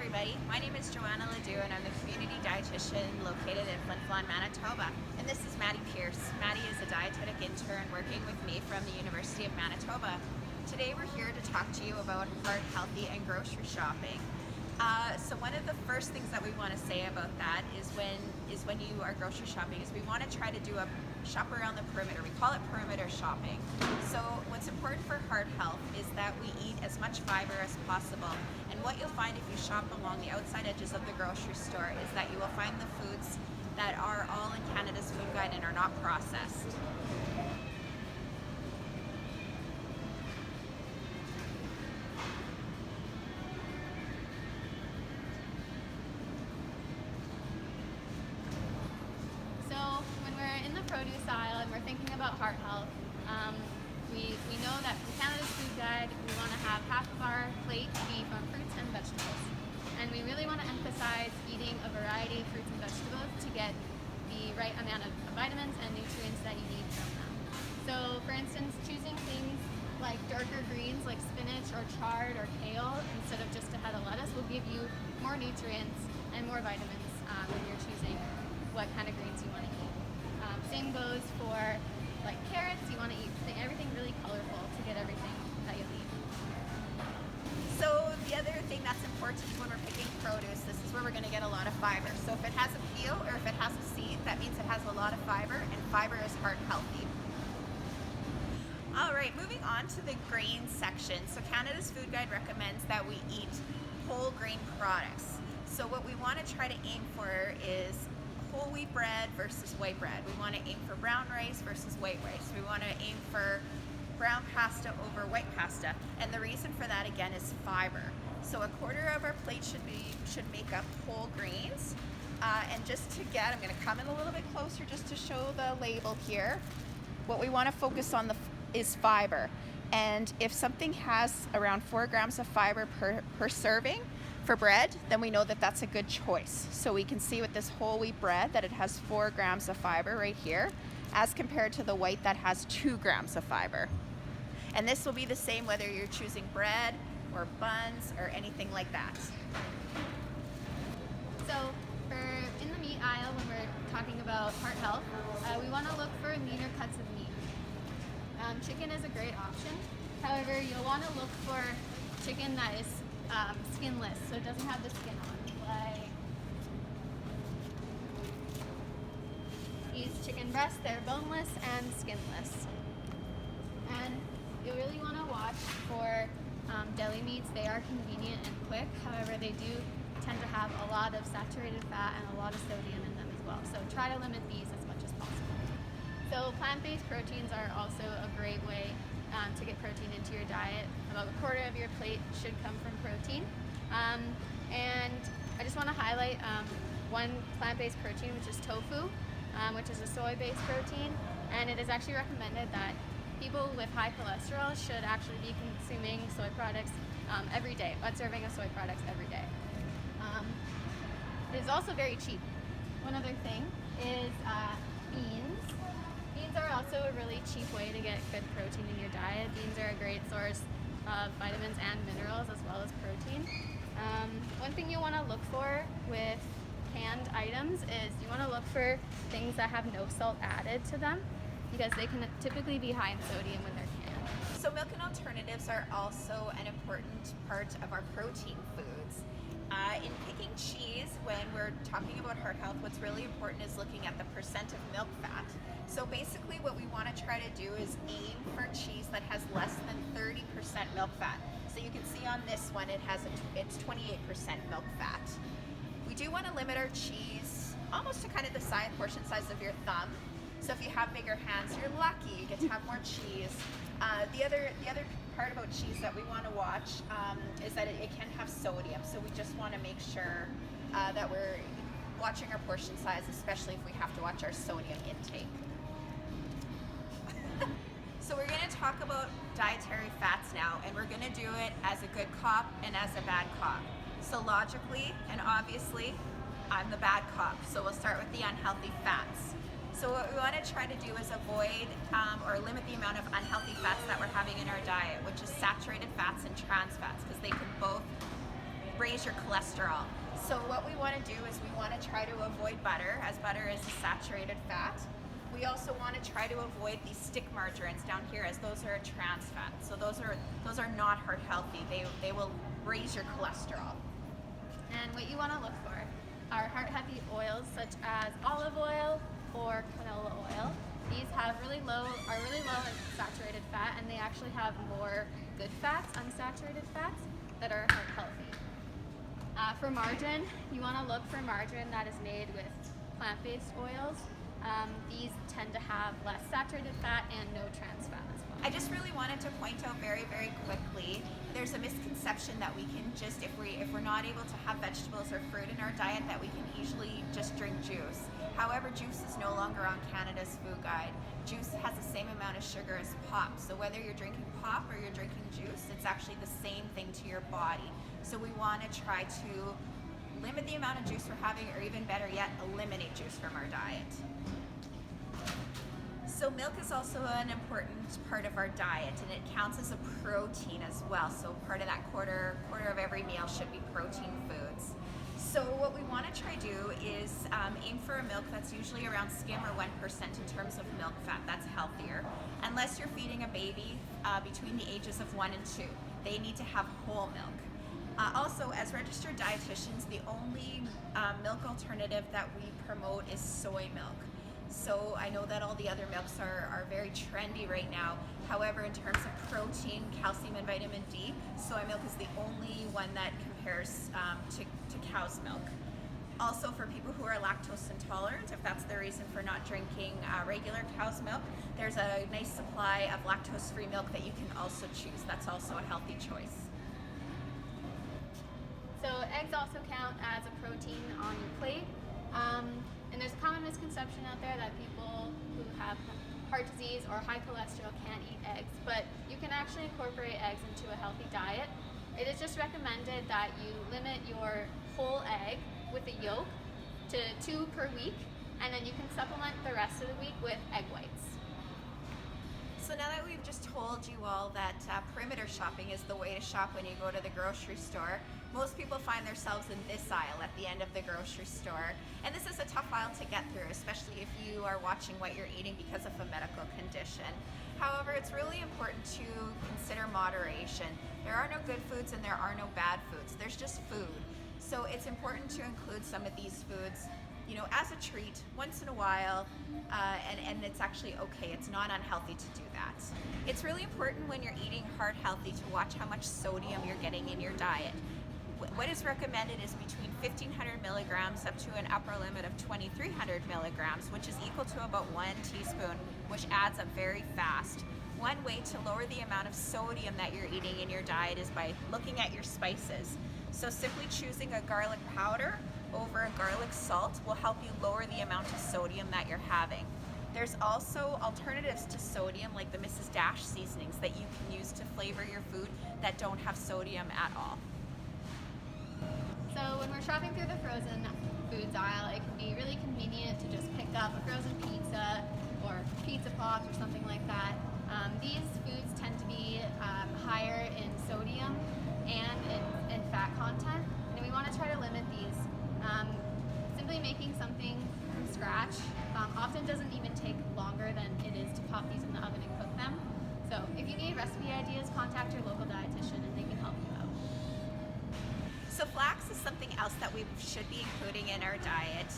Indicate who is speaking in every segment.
Speaker 1: everybody, my name is Joanna Ledoux and I'm the community dietitian located in Flin Flon, Manitoba. And this is Maddie Pierce. Maddie is a dietetic intern working with me from the University of Manitoba. Today we're here to talk to you about heart healthy and grocery shopping. So one of the first things that we want to say about that is when you are grocery shopping is we want to try to do a shop around the perimeter. We call it perimeter shopping. So what's important for heart health is that we eat as much fiber as possible. And what you'll find if you shop along the outside edges of the grocery store is that you will find the foods that are all in Canada's Food Guide and are not processed.
Speaker 2: So when we're in the produce aisle and we're thinking about heart health, we know that from Canada's Food Guide, we want to have half of our plate be from fruits and vegetables. And we really want to emphasize eating a variety of fruits and vegetables to get the right amount of vitamins and nutrients that you need from them. So for instance, choosing things like darker greens like spinach or chard or kale instead of just a head of lettuce will give you more nutrients and more vitamins when you're choosing what kind of greens you want to eat. Same goes for like carrots. You want to eat everything really colorful to get everything that you'll need.
Speaker 1: So the other thing that's important is when we're picking produce, this is where we're going to get a lot of fiber. So if it has a peel or if it has a seed, that means it has a lot of fiber, and fiber is heart healthy. All right, moving on to the grain section. So Canada's Food Guide recommends that we eat whole grain products. So what we want to try to aim for is whole wheat bread versus white bread. We want to aim for brown rice versus white rice. We want to aim for brown pasta over white pasta. And the reason for that again is fiber. So a quarter of our plate should make up whole grains. And just to get, I'm going to come in a little bit closer just to show the label here. What we want to focus on is fiber. And if something has around 4 grams of fiber per serving for bread, then we know that that's a good choice. So we can see with this whole wheat bread that it has 4 grams of fiber right here, as compared to the white that has 2 grams of fiber. And this will be the same whether you're choosing bread or buns or anything like that.
Speaker 2: So in the meat aisle, when we're talking about heart health, we want to look for leaner cuts of meat. Chicken is a great option. However, you'll want to look for chicken that is skinless, so it doesn't have the skin on. Like these chicken breasts, they're boneless and skinless. And you really want to watch for deli meats. They are convenient and quick. However, they do tend to have a lot of saturated fat and a lot of sodium in them as well. So try to limit these as much as possible. So plant-based proteins are also a great way to get protein into your diet. About a quarter of your plate should come from protein. And I just want to highlight one plant-based protein, which is tofu, which is a soy-based protein. And it is actually recommended that people with high cholesterol should actually be consuming soy products every day, one serving of soy products every day. It is also very cheap. One other thing is beans. Beans are also a really cheap way to get good protein in your diet. Beans are a great source of vitamins and minerals as well as protein. One thing you want to look for with canned items is you want to look for things that have no salt added to them, because they can typically be high in sodium when they're canned.
Speaker 1: So milk and alternatives are also an important part of our protein foods. In picking cheese, when we're talking about heart health, what's really important is looking at the percent of milk fat. So basically what we want to try to do is aim for cheese that has less than 30% milk fat. So you can see on this one it's 28% milk fat. We do want to limit our cheese almost to kind of the portion size of your thumb. So if you have bigger hands, you're lucky, you get to have more cheese. The other part about cheese that we want to watch is that it can have sodium. So we just want to make sure that we're watching our portion size, especially if we have to watch our sodium intake. So we're going to talk about dietary fats now, and we're going to do it as a good cop and as a bad cop. So logically and obviously, I'm the bad cop. So we'll start with the unhealthy fats. So what we want to try to do is avoid or limit the amount of unhealthy fats that we're having in our diet, which is saturated fats and trans fats, because they can both raise your cholesterol. So what we want to do is we want to try to avoid butter, as butter is a saturated fat. We also want to try to avoid these stick margarines down here, as those are a trans fat. So those are not heart healthy. They will raise your cholesterol.
Speaker 2: And what you want to look for are heart-healthy oils such as olive oil or canola oil. These are really low in saturated fat, and they actually have more good fats, unsaturated fats, that are heart healthy. For margarine, you want to look for margarine that is made with plant-based oils. These tend to have less saturated fat and no trans fat as well.
Speaker 1: I just really wanted to point out very, very quickly, there's a misconception that we can just, if we're not able to have vegetables or fruit in our diet, that we can easily just drink juice. However, juice is no longer on Canada's food guide. Juice has the same amount of sugar as pop. So whether you're drinking pop or you're drinking juice, it's actually the same thing to your body. So we want to try to limit the amount of juice we're having, or even better yet, eliminate juice from our diet. So milk is also an important part of our diet, and it counts as a protein as well. So part of that quarter of every meal should be protein foods. So what we want to try to do is aim for a milk that's usually around skim or 1% in terms of milk fat. That's healthier. Unless you're feeding a baby between the ages of 1 and 2, they need to have whole milk. Also, as registered dietitians, the only milk alternative that we promote is soy milk. So I know that all the other milks are very trendy right now. However, in terms of protein, calcium, and vitamin D, soy milk is the only one that compares to cow's milk. Also, for people who are lactose intolerant, if that's the reason for not drinking regular cow's milk, there's a nice supply of lactose-free milk that you can also choose. That's also a healthy choice.
Speaker 2: So eggs also count as a protein on your plate. And there's a common misconception out there that people who have heart disease or high cholesterol can't eat eggs, but you can actually incorporate eggs into a healthy diet. It is just recommended that you limit your whole egg with the yolk to 2 per week, and then you can supplement the rest of the week with egg whites.
Speaker 1: So now that we've just told you all that perimeter shopping is the way to shop when you go to the grocery store, most people find themselves in this aisle at the end of the grocery store. And this is a tough aisle to get through, especially if you are watching what you're eating because of a medical condition. However, it's really important to consider moderation. There are no good foods and there are no bad foods. There's just food. So it's important to include some of these foods, you know, as a treat once in a while, and it's actually okay. It's not unhealthy to do that. It's really important when you're eating heart healthy to watch how much sodium you're getting in your diet. What is recommended is between 1,500 milligrams up to an upper limit of 2,300 milligrams, which is equal to about 1 teaspoon, which adds up very fast. One way to lower the amount of sodium that you're eating in your diet is by looking at your spices. So simply choosing a garlic powder over a garlic salt will help you lower the amount of sodium that you're having. There's also alternatives to sodium, like the Mrs. Dash seasonings that you can use to flavor your food that don't have sodium at all.
Speaker 2: So when we're shopping through the frozen foods aisle, it can be really convenient to just pick up a frozen pizza or pizza pops or something like that. These foods tend to be higher in sodium and in fat content, and we want to try to limit these. Simply making something from scratch often doesn't even take longer than it is to pop these in the oven and cook them. So if you need recipe ideas, contact your local dietitian and they can help you out.
Speaker 1: So flax is something else that we should be including in our diet.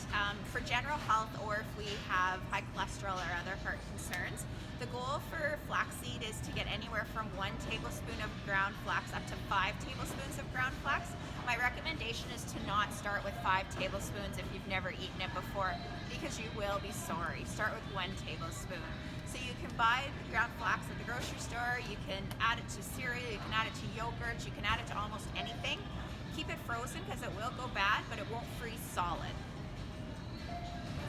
Speaker 1: For general health, or if we have high cholesterol or other heart concerns, the goal for flaxseed is to get anywhere from 1 tablespoon of ground flax up to 5 tablespoons of ground flax. My recommendation is to not start with 5 tablespoons if you've never eaten it before, because you will be sorry. Start with 1 tablespoon. So you can buy the ground flax at the grocery store, you can add it to cereal, you can add it to yogurt, you can add it to almost anything. Keep it frozen because it will go bad, but it won't freeze solid.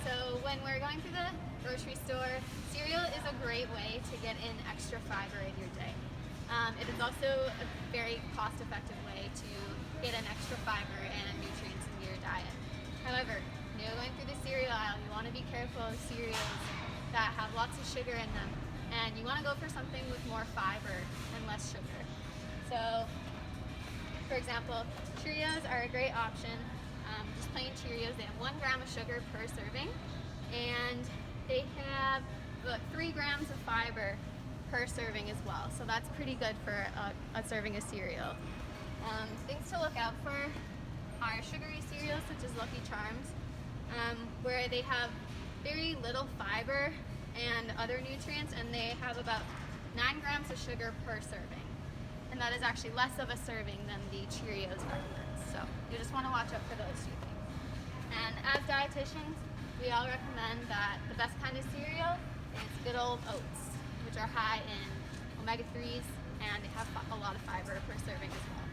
Speaker 2: So when we're going through the grocery store, cereal is a great way to get in extra fiber in your day. It is also a very cost-effective way to get an extra fiber and nutrients into your diet. However, when you're going through the cereal aisle, you want to be careful of cereals that have lots of sugar in them, and you want to go for something with more fiber and less sugar. So For example, Cheerios are a great option. Just plain Cheerios, they have 1 gram of sugar per serving, and they have about 3 grams of fiber per serving as well. So that's pretty good for a serving of cereal. Things to look out for are sugary cereals such as Lucky Charms, where they have very little fiber and other nutrients, and they have about 9 grams of sugar per serving. And that is actually less of a serving than the Cheerios represents. So you just want to watch out for those 2 things. And as dietitians, we all recommend that the best kind of cereal is good old oats, which are high in omega-3s, and they have a lot of fiber per serving as well.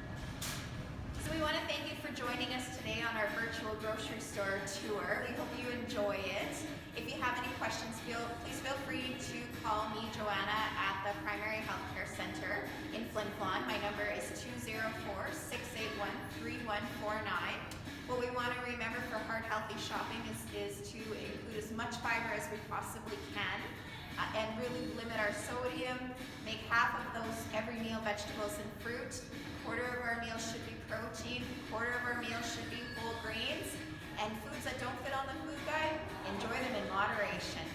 Speaker 1: So we want to thank you for joining us today on our virtual grocery store tour. We hope you enjoy it. If you have any questions, please feel free to call me, Joanna, at the Primary Healthcare Center in Flin Flon. My number is 204-681-3149. What we want to remember for heart healthy shopping is to include as much fiber as we possibly can, and really limit our sodium. Make half of those every meal vegetables and fruit. A quarter of our meals should be protein. A quarter of our meals should be whole grains. And foods that don't fit on the food guide, enjoy them in moderation.